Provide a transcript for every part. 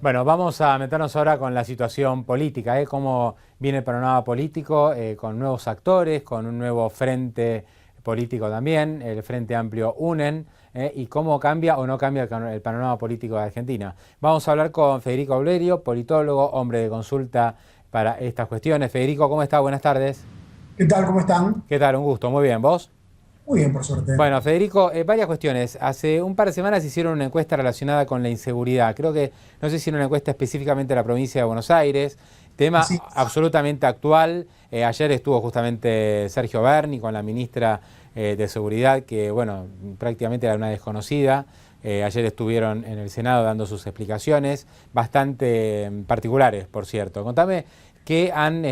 Bueno, vamos a meternos ahora con la situación política, cómo viene el panorama político, con nuevos actores, con un nuevo frente político también, el Frente Amplio UNEN, y cómo cambia o no cambia el panorama político de Argentina. Vamos a hablar con Federico Aulerio, politólogo, hombre de consulta para estas cuestiones. Federico, ¿cómo está? Buenas tardes. ¿Qué tal? ¿Cómo están? ¿Qué tal? Un gusto. Muy bien. ¿Vos? Muy bien, por suerte. Bueno, Federico, varias cuestiones. Hace un par de semanas hicieron una encuesta relacionada con la inseguridad. Creo que no sé si era una encuesta específicamente de la provincia de Buenos Aires. Tema Así, absolutamente actual. Ayer estuvo justamente Sergio Berni con la ministra de Seguridad, que bueno, prácticamente era una desconocida. Ayer estuvieron en el Senado dando sus explicaciones, bastante particulares, por cierto. Contame qué han,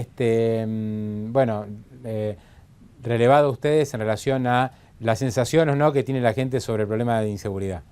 relevado ustedes en relación a las sensaciones, ¿no?, que tiene la gente sobre el problema de inseguridad.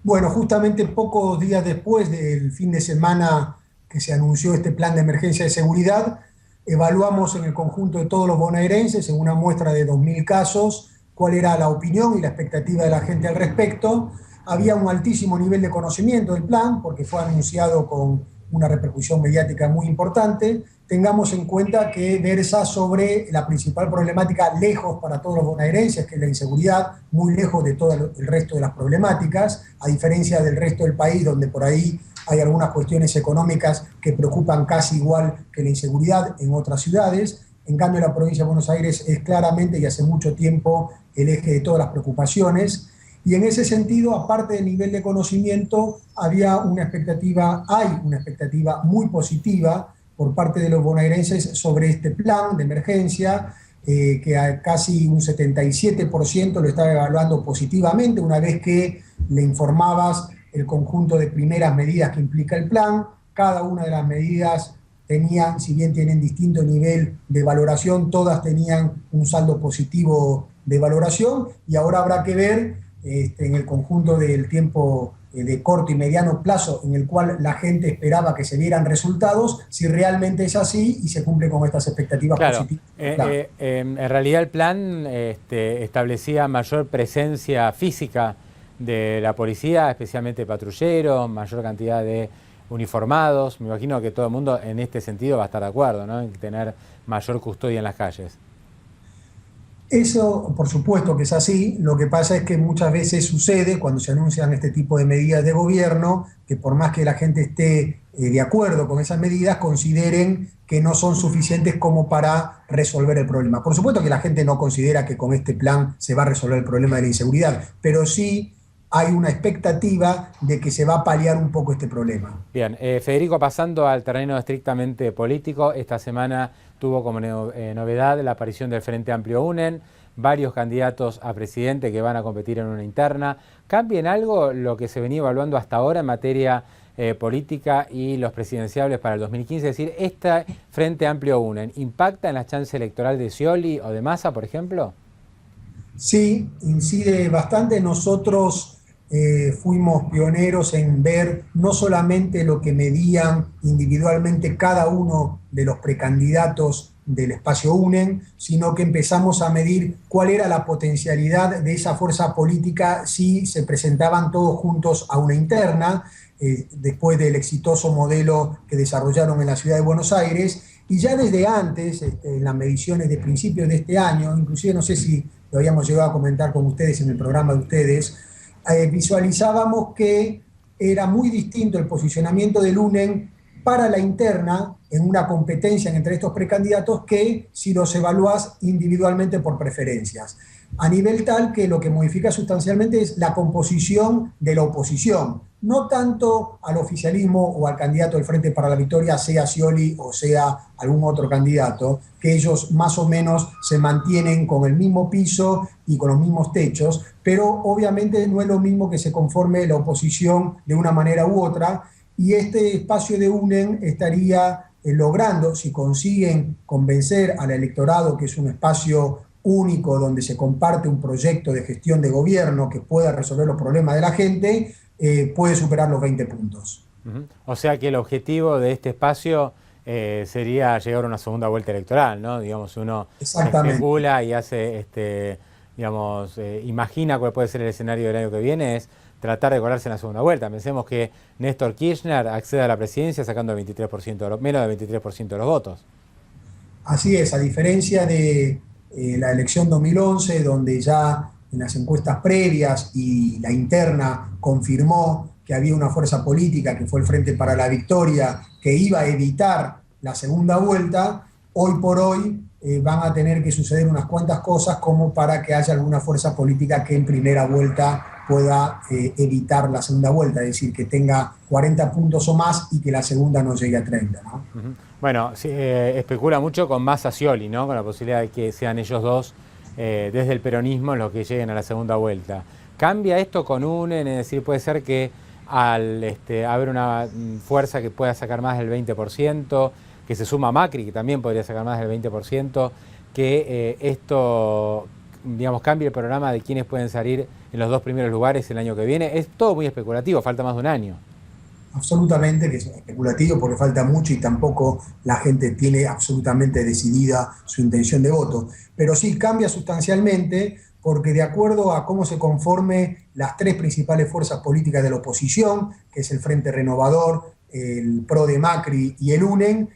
bueno, justamente pocos días después del fin de semana que se anunció este plan de emergencia de seguridad, evaluamos en el conjunto de todos los bonaerenses, en una muestra de 2.000 casos, cuál era la opinión y la expectativa de la gente al respecto. Había un altísimo nivel de conocimiento del plan, porque fue anunciado con una repercusión mediática muy importante. Tengamos en cuenta que versa sobre la principal problemática lejos para todos los bonaerenses, que es la inseguridad, muy lejos de todo el resto de las problemáticas, a diferencia del resto del país, donde por ahí hay algunas cuestiones económicas que preocupan casi igual que la inseguridad en otras ciudades. En cambio, la provincia de Buenos Aires es claramente y hace mucho tiempo el eje de todas las preocupaciones. Y en ese sentido, aparte del nivel de conocimiento, hay una expectativa muy positiva por parte de los bonaerenses sobre este plan de emergencia, que a casi un 77% lo estaba evaluando positivamente una vez que le informabas el conjunto de primeras medidas que implica el plan. Cada una de las medidas tenían, si bien tienen distinto nivel de valoración, todas tenían un saldo positivo de valoración, y ahora habrá que ver en el conjunto del tiempo de corto y mediano plazo en el cual la gente esperaba que se dieran resultados, si realmente es así y se cumple con estas expectativas Claro, positivas. en realidad el plan establecía mayor presencia física de la policía, especialmente patrulleros, mayor cantidad de uniformados. Me imagino que todo el mundo en este sentido va a estar de acuerdo, ¿no?, en tener mayor custodia en las calles. Eso, por supuesto que es así. Lo que pasa es que muchas veces sucede cuando se anuncian este tipo de medidas de gobierno, que por más que la gente esté de acuerdo con esas medidas, consideren que no son suficientes como para resolver el problema. Por supuesto que la gente no considera que con este plan se va a resolver el problema de la inseguridad, pero sí hay una expectativa de que se va a paliar un poco este problema. Bien, Federico, pasando al terreno estrictamente político, esta semana tuvo como novedad la aparición del Frente Amplio UNEN, varios candidatos a presidente que van a competir en una interna. ¿Cambia en algo lo que se venía evaluando hasta ahora en materia política y los presidenciables para el 2015? Es decir, ¿este Frente Amplio UNEN impacta en la chance electoral de Scioli o de Massa, por ejemplo? Sí, incide bastante. Nosotros fuimos pioneros en ver no solamente lo que medían individualmente cada uno de los precandidatos del espacio UNEN, sino que empezamos a medir cuál era la potencialidad de esa fuerza política si se presentaban todos juntos a una interna, después del exitoso modelo que desarrollaron en la ciudad de Buenos Aires. Y ya desde antes, en las mediciones de principios de este año, inclusive no sé si lo habíamos llegado a comentar con ustedes en el programa de ustedes, visualizábamos que era muy distinto el posicionamiento del UNEN para la interna en una competencia entre estos precandidatos que si los evaluás individualmente por preferencias. A nivel tal que lo que modifica sustancialmente es la composición de la oposición, no tanto al oficialismo o al candidato del Frente para la Victoria, sea Scioli o sea algún otro candidato, que ellos más o menos se mantienen con el mismo piso y con los mismos techos, pero obviamente no es lo mismo que se conforme la oposición de una manera u otra, y este espacio de UNEN estaría logrando, si consiguen convencer al electorado que es un espacio único donde se comparte un proyecto de gestión de gobierno que pueda resolver los problemas de la gente, puede superar los 20 puntos. O sea que el objetivo de este espacio sería llegar a una segunda vuelta electoral, ¿no? Digamos, uno Exactamente. especula y hace digamos, imagina cuál puede ser el escenario del año que viene, es tratar de colarse en la segunda vuelta. Pensemos que Néstor Kirchner accede a la presidencia sacando el 23% menos del 23% de los votos. Así es, a diferencia de la elección 2011, donde ya en las encuestas previas y la interna confirmó que había una fuerza política, que fue el Frente para la Victoria, que iba a evitar la segunda vuelta, hoy por hoy van a tener que suceder unas cuantas cosas como para que haya alguna fuerza política que en primera vuelta pueda evitar la segunda vuelta, es decir, que tenga 40 puntos o más y que la segunda no llegue a 30, ¿no? Bueno, sí, especula mucho con Massa Scioli, ¿no? Con la posibilidad de que sean ellos dos desde el peronismo los que lleguen a la segunda vuelta. ¿Cambia esto con UNEN? Es decir, puede ser que al haber una fuerza que pueda sacar más del 20%, que se suma Macri, que también podría sacar más del 20%, que esto, digamos, cambie el programa de quiénes pueden salir en los dos primeros lugares el año que viene. Es todo muy especulativo, falta más de un año. Absolutamente, que es especulativo porque falta mucho y tampoco la gente tiene absolutamente decidida su intención de voto. Pero sí cambia sustancialmente porque de acuerdo a cómo se conforme las tres principales fuerzas políticas de la oposición, que es el Frente Renovador, el PRO de Macri y el UNEN,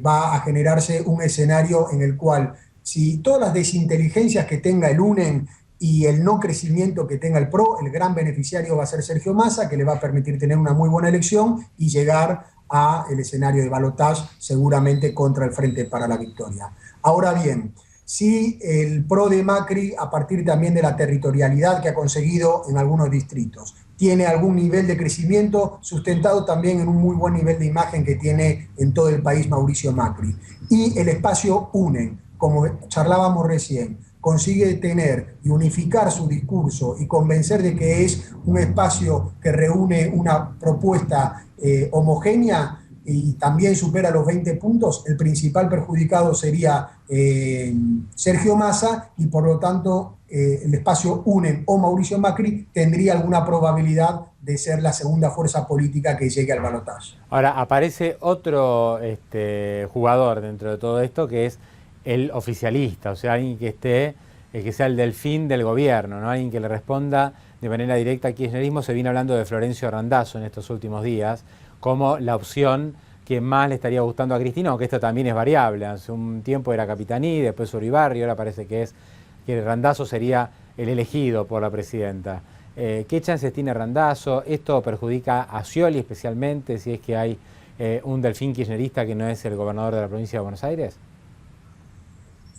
va a generarse un escenario en el cual si todas las desinteligencias que tenga el UNEN y el no crecimiento que tenga el PRO, el gran beneficiario va a ser Sergio Massa, que le va a permitir tener una muy buena elección y llegar al escenario de balotaje seguramente contra el Frente para la Victoria. Ahora bien, si el PRO de Macri, a partir también de la territorialidad que ha conseguido en algunos distritos, tiene algún nivel de crecimiento sustentado también en un muy buen nivel de imagen que tiene en todo el país Mauricio Macri, y el espacio UNEN, como charlábamos recién, consigue tener y unificar su discurso y convencer de que es un espacio que reúne una propuesta homogénea y también supera los 20 puntos, el principal perjudicado sería Sergio Massa y por lo tanto el espacio UNEN o Mauricio Macri tendría alguna probabilidad de ser la segunda fuerza política que llegue al balotaje. Ahora aparece otro jugador dentro de todo esto que es el oficialista, o sea, alguien que esté, que sea el delfín del gobierno, ¿no? Alguien que le responda de manera directa al kirchnerismo. Se viene hablando de Florencio Randazzo en estos últimos días como la opción que más le estaría gustando a Cristina, aunque esto también es variable. Hace un tiempo era Capitaní, después Uribarri, ahora parece que Randazzo sería el elegido por la presidenta. ¿Qué chances tiene Randazzo? ¿Esto perjudica a Scioli especialmente, si es que hay un delfín kirchnerista que no es el gobernador de la provincia de Buenos Aires?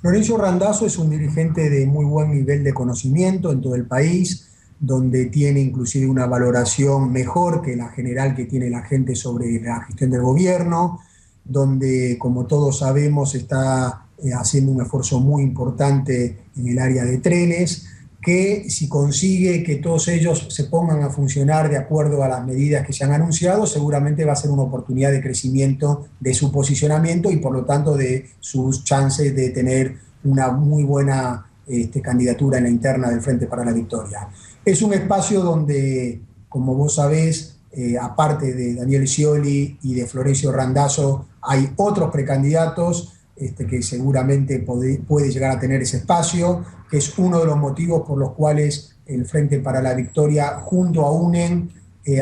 Florencio Randazzo es un dirigente de muy buen nivel de conocimiento en todo el país, donde tiene inclusive una valoración mejor que la general que tiene la gente sobre la gestión del gobierno, donde, como todos sabemos, está haciendo un esfuerzo muy importante en el área de trenes, que si consigue que todos ellos se pongan a funcionar de acuerdo a las medidas que se han anunciado, seguramente va a ser una oportunidad de crecimiento de su posicionamiento y por lo tanto de sus chances de tener una muy buena candidatura en la interna del Frente para la Victoria. Es un espacio donde, como vos sabés, aparte de Daniel Scioli y de Florencio Randazzo, hay otros precandidatos que seguramente puede llegar a tener ese espacio, que es uno de los motivos por los cuales el Frente para la Victoria, junto a UNEN,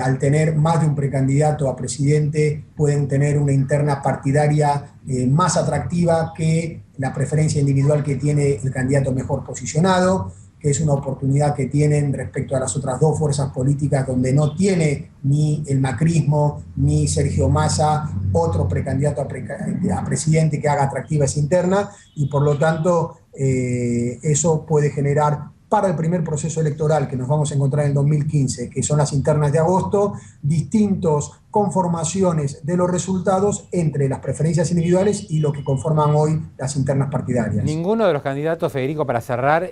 al tener más de un precandidato a presidente, pueden tener una interna partidaria más atractiva que la preferencia individual que tiene el candidato mejor posicionado, que es una oportunidad que tienen respecto a las otras dos fuerzas políticas donde no tiene ni el macrismo ni Sergio Massa otro precandidato a presidente que haga atractiva esa interna, y por lo tanto eso puede generar para el primer proceso electoral que nos vamos a encontrar en 2015, que son las internas de agosto, distintas conformaciones de los resultados entre las preferencias individuales y lo que conforman hoy las internas partidarias. Ninguno de los candidatos, Federico, para cerrar,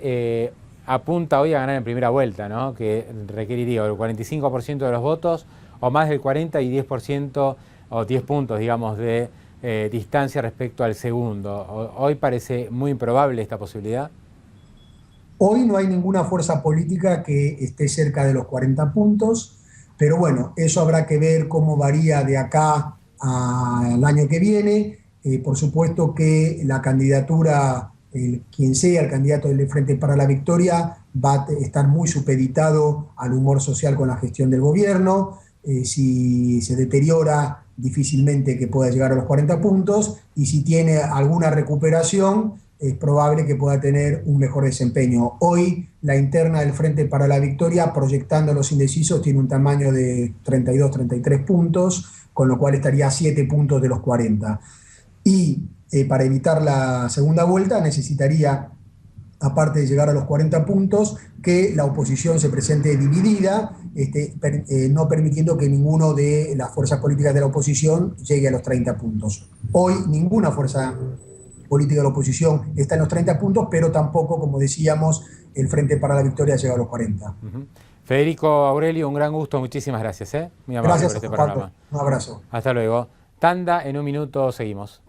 apunta hoy a ganar en primera vuelta, ¿no? Que requeriría el 45% de los votos o más del 40% y 10% o 10 puntos, digamos, de distancia respecto al segundo. Hoy parece muy improbable esta posibilidad. Hoy no hay ninguna fuerza política que esté cerca de los 40 puntos, pero bueno, eso habrá que ver cómo varía de acá al año que viene. Por supuesto que la candidatura quien sea el candidato del Frente para la Victoria va a estar muy supeditado al humor social con la gestión del gobierno. Si se deteriora, difícilmente que pueda llegar a los 40 puntos, y si tiene alguna recuperación, es probable que pueda tener un mejor desempeño. Hoy la interna del Frente para la Victoria, proyectando los indecisos, tiene un tamaño de 32, 33 puntos, con lo cual estaría a 7 puntos de los 40. Y para evitar la segunda vuelta necesitaría, aparte de llegar a los 40 puntos, que la oposición se presente dividida, no permitiendo que ninguno de las fuerzas políticas de la oposición llegue a los 30 puntos. Hoy ninguna fuerza política de la oposición está en los 30 puntos, pero tampoco, como decíamos, el Frente para la Victoria llega a los 40. Federico Aurelio, un gran gusto, muchísimas gracias. Muy amable Gracias por este a Paco. programa. Un abrazo. Hasta luego. Tanda, en un minuto seguimos.